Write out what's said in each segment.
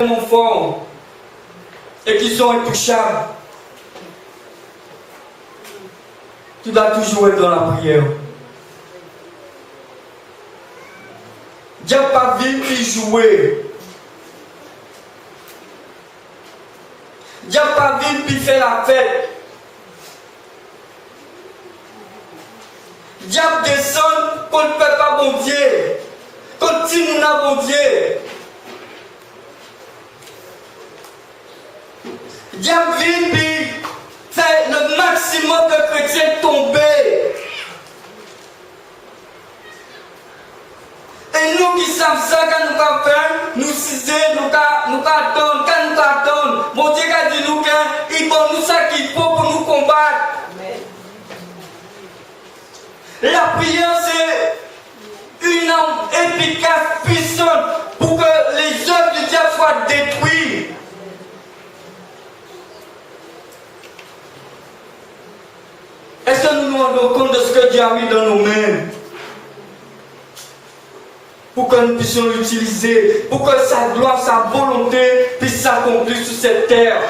forts et qui sont intouchables. Tu dois toujours être dans la prière. Dieu n'a pas vu puis jouer. Dieu n'a pas vu puis faire la fête. Diable descend qu'on ne peut pas bon Dieu. Continue à bon Dieu. Diable vient puis fait le maximum de chrétiens tomber. Et nous qui savons ça, quand nous avons fait, nous ciser, nous attendons, quand nous attendons, mon Dieu a dit nous qu'il donne nous ça qu'il faut pour nous combattre. La prière, c'est une arme efficace, puissante, pour que les œuvres du diable soient détruites. Est-ce que nous nous rendons compte de ce que Dieu a mis dans nos mains? Pour que nous puissions l'utiliser, pour que sa gloire, sa volonté puisse s'accomplir sur cette terre.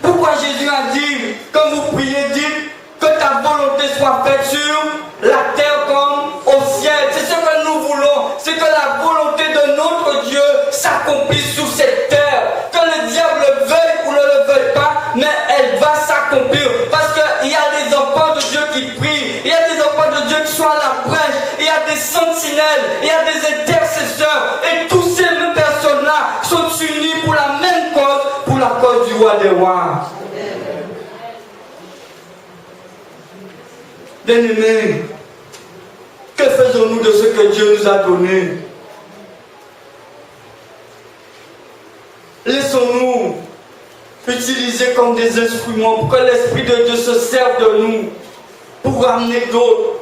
Pourquoi Jésus a dit, quand vous priez, dites que ta volonté soit faite sur la terre comme au ciel. C'est ce que nous voulons, c'est que la volonté de notre Dieu s'accomplisse sur cette terre. Que le diable le veuille ou ne le veuille pas, mais elle va s'accomplir. Parce qu'il y a des enfants de Dieu qui prient, il y a des enfants de Dieu qui sont à la brèche, il y a des sentinelles, il y a des intercesseurs, et tous ces mêmes personnes-là sont unis pour la même cause, pour la cause du roi des rois. Bien-aimés, que faisons-nous de ce que Dieu nous a donné? Laissons-nous utiliser comme des instruments pour que l'Esprit de Dieu se serve de nous pour ramener d'autres,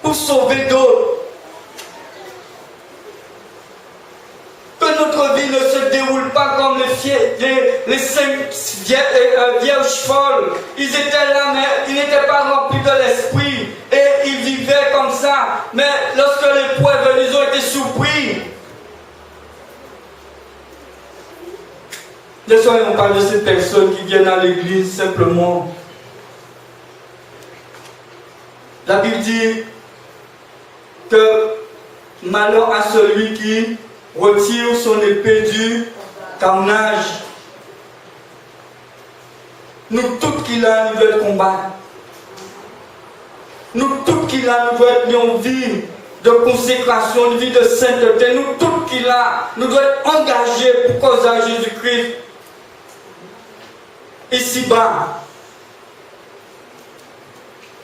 pour sauver d'autres. Que notre vie ne se déroule pas comme les 5 vierges folles. Ils étaient là, mais ils n'étaient pas remplis de l'Esprit. Et ils vivaient comme ça. Mais lorsque l'épreuve est venue, ils ont été surpris. Ne soyons pas de ces personnes qui viennent à l'église simplement. La Bible dit que malheur à celui qui retire son épée du carnage. Nous tous qui là, nous devons combattre. Nous tous qui là, nous devons être une vie de consécration, une vie de sainteté. Nous tous qui là, nous devons être engagés pour cause à Jésus-Christ. Ici-bas.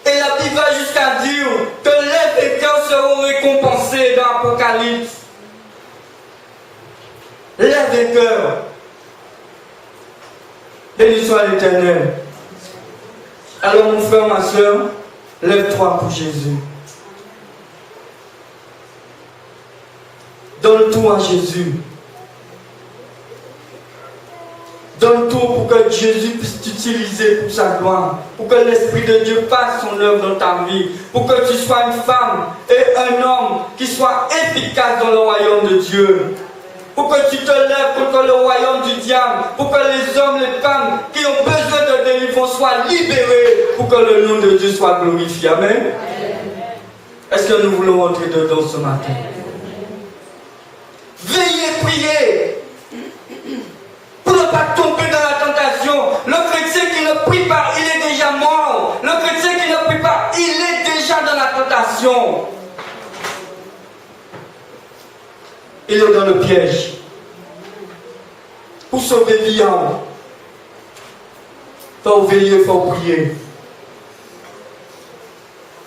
Et la Bible va jusqu'à dire que les pécheurs seront récompensés dans l'Apocalypse. Les vainqueurs. Béni soit l'Éternel. Alors mon frère, ma soeur, lève-toi pour Jésus. Donne tout à Jésus. Donne tout pour que Jésus puisse t'utiliser pour sa gloire. Pour que l'Esprit de Dieu fasse son œuvre dans ta vie. Pour que tu sois une femme et un homme qui soit efficace dans le royaume de Dieu. Pour que tu te lèves contre le royaume du diable, pour que les hommes, les femmes qui ont besoin de délivrance soient libérés, pour que le nom de Dieu soit glorifié. Amen. Est-ce que nous voulons entrer dedans ce matin? Veillez, priez, pour ne pas tomber dans la tentation. Le chrétien qui ne prie pas, il est déjà mort. Le chrétien qui ne prie pas, il est déjà dans la tentation. Il est dans le piège. Pour sauver l'âme, il faut veiller, il faut prier.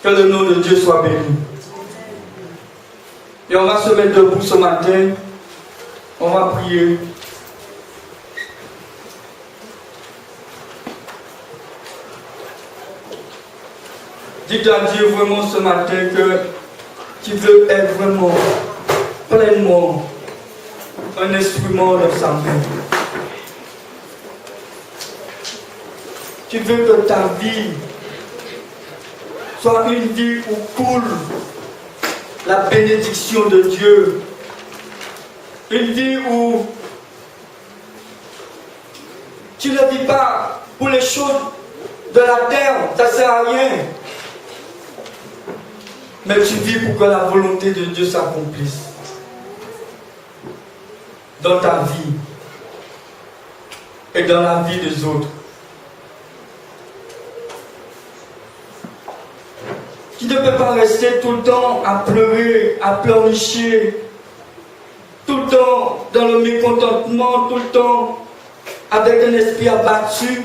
Que le nom de Dieu soit béni. Et on va se mettre debout ce matin. On va prier. Dites à Dieu vraiment ce matin que tu veux être vraiment pleinement un instrument de sa main. Tu veux que ta vie soit une vie où coule la bénédiction de Dieu. Une vie où tu ne vis pas pour les choses de la terre, ça ne sert à rien. Mais tu vis pour que la volonté de Dieu s'accomplisse dans ta vie et dans la vie des autres. Tu ne peux pas rester tout le temps à pleurer, à pleurnicher, tout le temps dans le mécontentement, tout le temps avec un esprit abattu.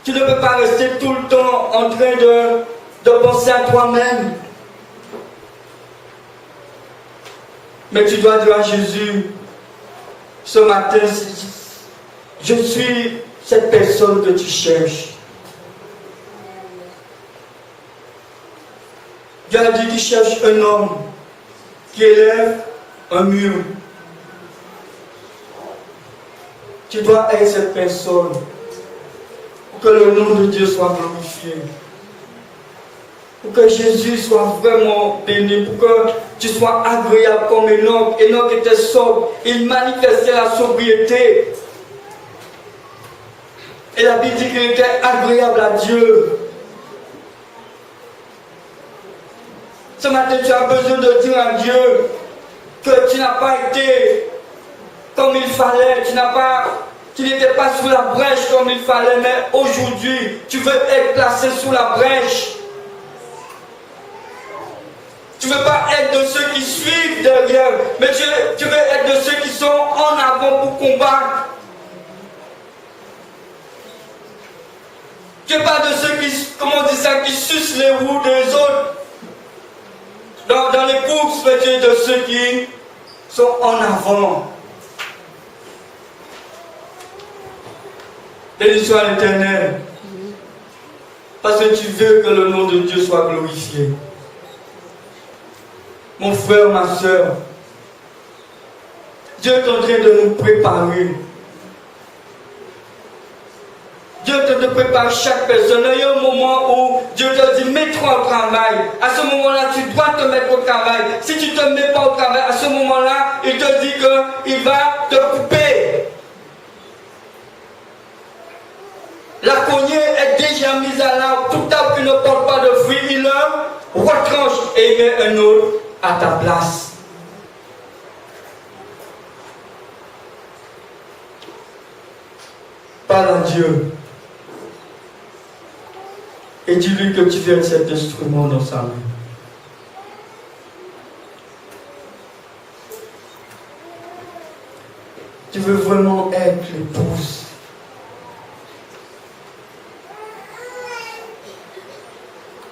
Tu ne peux pas rester tout le temps en train de penser à toi-même. Mais tu dois dire à Jésus, ce matin, je suis cette personne que tu cherches. Dieu a dit qu'il cherche un homme qui élève un mur. Tu dois être cette personne pour que le nom de Dieu soit glorifié. Pour que Jésus soit vraiment béni, pour que tu sois agréable comme Enoch. Enoch était sobre, il manifestait la sobriété. Et la Bible dit qu'il était agréable à Dieu. Ce matin, tu as besoin de dire à Dieu que tu n'as pas été comme il fallait, tu n'étais pas sous la brèche comme il fallait, mais aujourd'hui, tu veux être placé sous la brèche. Tu ne veux pas être de ceux qui suivent derrière, mais tu veux être de ceux qui sont en avant pour combattre. Tu n'es pas de ceux qui, comment on dit ça, qui sucent les roues des autres. Dans les courses, mais tu es de ceux qui sont en avant. Béni soit l'Éternel. Parce que tu veux que le nom de Dieu soit glorifié. Mon frère, ma soeur, Dieu est en train de nous préparer. Dieu te prépare chaque personne. Il y a un moment où Dieu te dit, mets-toi au travail. À ce moment-là, tu dois te mettre au travail. Si tu ne te mets pas au travail, à ce moment-là, il te dit qu'il va te couper. La cognée est déjà mise à l'arbre. Tout arbre qui ne porte pas de fruits, il le retranche et il met un autre à ta place. Parle à Dieu. Et dis-lui que tu veux être cet instrument dans sa main. Tu veux vraiment être l'épouse.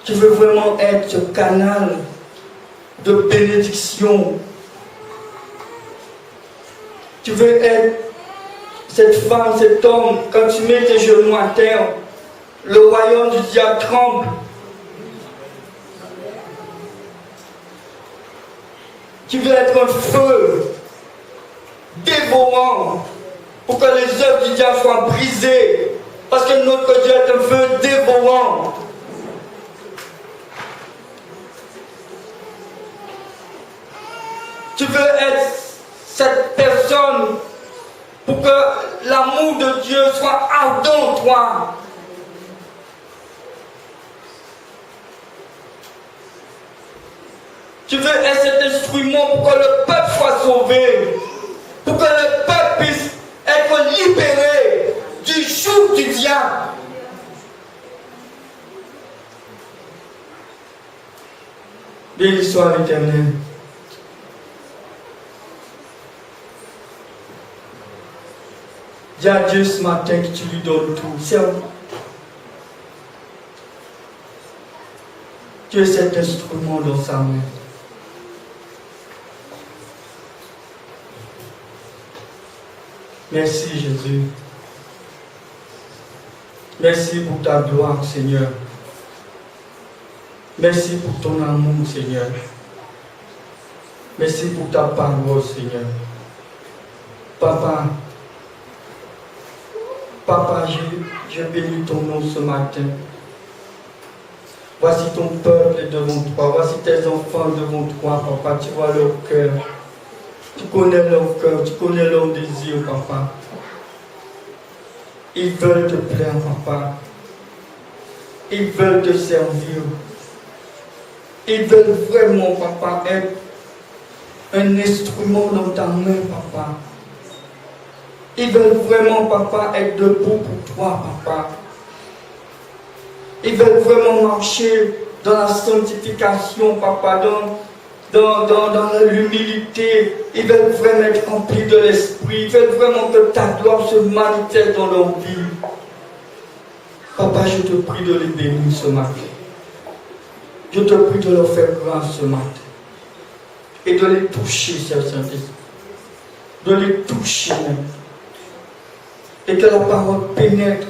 Tu veux vraiment être ce canal de bénédiction. Tu veux être cette femme, cet homme, quand tu mets tes genoux à terre, le royaume du diable tremble. Tu veux être un feu dévorant pour que les œuvres du diable soient brisées. Parce que notre Dieu est un feu dévorant. Tu veux être cette personne pour que l'amour de Dieu soit ardent en toi. Tu veux être cet instrument pour que le peuple soit sauvé, pour que le peuple puisse être libéré du joug du diable. Béni soit l'Éternel. Dis à Dieu ce matin que tu lui donnes tout. Serve. Tu es cet instrument dans sa main. Merci Jésus. Merci pour ta gloire, Seigneur. Merci pour ton amour, Seigneur. Merci pour ta parole, Seigneur. Papa, je bénis ton nom ce matin. Voici ton peuple devant toi. Voici tes enfants devant toi, papa. Tu vois leur cœur. Tu connais leur cœur. Tu connais leur désir, papa. Ils veulent te plaire, papa. Ils veulent te servir. Ils veulent vraiment, papa, être un instrument dans ta main, papa. Ils veulent vraiment, papa, être debout pour toi, papa. Ils veulent vraiment marcher dans la sanctification, papa, dans l'humilité. Ils veulent vraiment être remplis de l'esprit. Ils veulent vraiment que ta gloire se manifeste dans leur vie. Papa, je te prie de les bénir ce matin. Je te prie de leur faire grâce ce matin. Et de les toucher, Saint-Esprit. De les toucher, et que la parole pénètre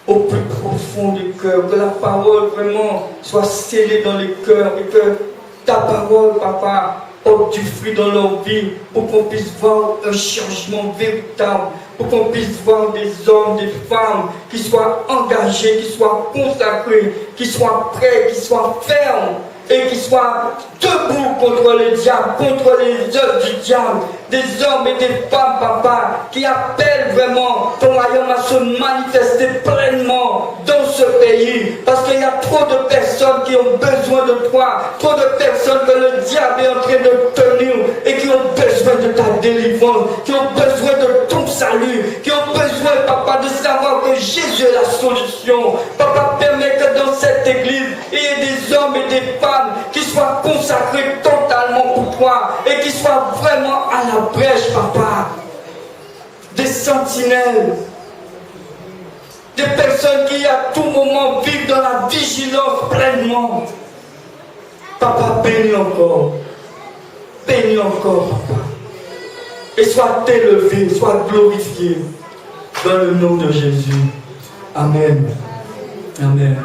au plus profond du cœur, que la parole vraiment soit scellée dans les cœurs et que ta parole, papa, porte du fruit dans leur vie pour qu'on puisse voir un changement véritable, pour qu'on puisse voir des hommes, des femmes qui soient engagés, qui soient consacrés, qui soient prêts, qui soient fermes et qui soient debout contre le diable, contre les œuvres du diable. Des hommes et des femmes, papa, qui appellent vraiment ton royaume à se manifester pleinement dans ce pays. Parce qu'il y a trop de personnes qui ont besoin de toi, trop de personnes que le diable est en train de tenir et qui ont besoin de ta délivrance, qui ont besoin de ton salut, qui ont besoin, papa, de savoir que Jésus est la solution. Papa, permet que dans cette église, il y ait des hommes et des femmes qui soient consacrés totalement pour toi et qui soient vraiment à la brèche, papa. Des sentinelles, des personnes qui à tout moment vivent dans la vigilance pleinement. Papa, bénis encore, papa. Et sois élevé, sois glorifié dans le nom de Jésus. Amen. Amen.